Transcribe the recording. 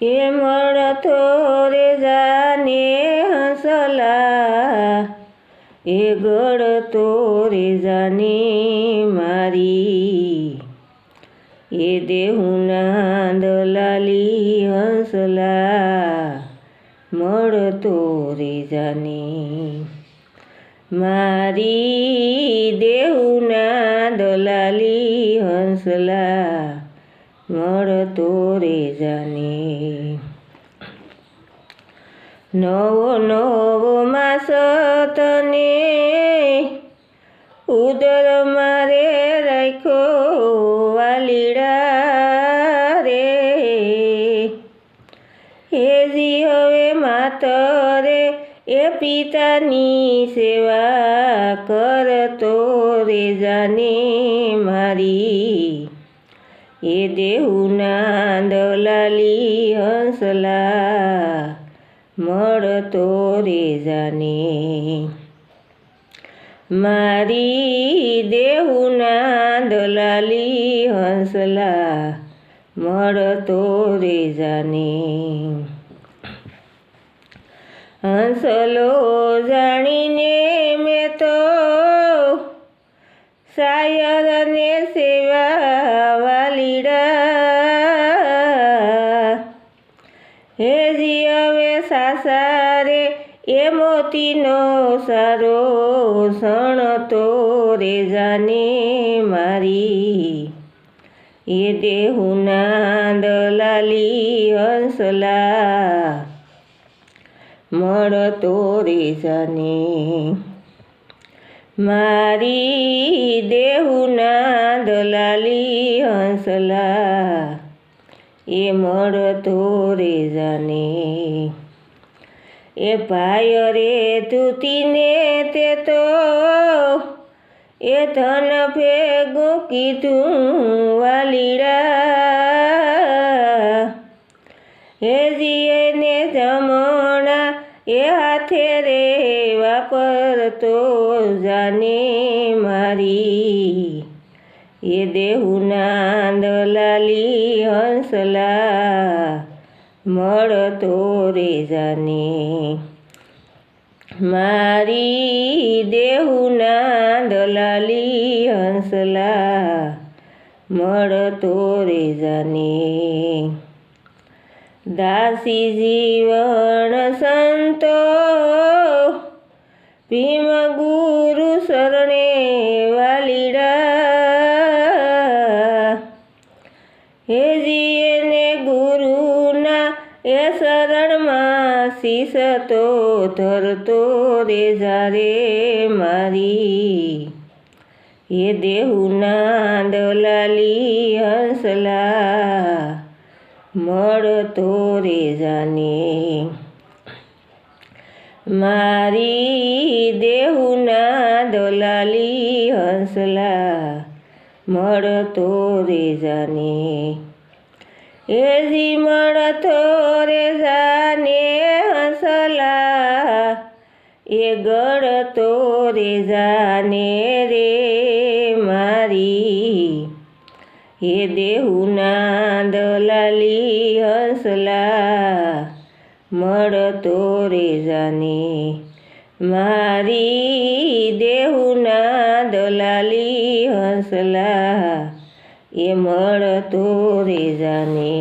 એ મળતો રે જાને હંસલા એ ગળતો રે જાને મારી એ દેહુના દલાલી હંસલા મળતો રે જાને મારી દેહુના દલાલી હંસલા મળતો રે જાને નવો નવો માસ તને ઉદર મારે રાખો વાલીડા રે હેજી હવે માતરે એ પિતાની સેવા કરતો રે જાને મારી એ દેહુના દલાલી હંસલા મળતો રે જાને મારી દેહુના દલાલી હંસલા મળતો રે જાને હંસલો જાણીને મેં તો શાયરને સેવા વાલીડા હેજી હવે સાસારે એ મોતીનો સારો સણતો રે જાને મારી એ દેહુના દલાલી હંસલા મળતો રે જાને મારી દેહુના દલાલી હંસલા એ મળતો રે જાને એ ભાઈ રે તૂતીને તે તો એ ધન ભેગું કીધું વાલીડા હેજી એને જમણા એ હાથે રે વાપરતો જાને મારી એ દેહુના દલાલી હંસલા મળતો રે જાને મારી દેહુના દલાલી હંસલા મળતો રે જાને દાસી જીવન સંતો ભીમ ગુરુ શરણે વાલીડા હેજી એને ગુરુના એ શરણમાં શીશ તો ધરતો રે જારે મારી એ દેહુના દલાલી હંસલા મળતો રે જાને મારી દેહુના દલાલી હંસલા મળતો રે જાને હેજી મળતો રે જાને હંસલા એ ગળતો રે જાને રે મારી એ દેહુના દલાલી હંસલા મળતો રે જાને મારી દેહુના દલાલી હંસલા એ મળતો રે જાને।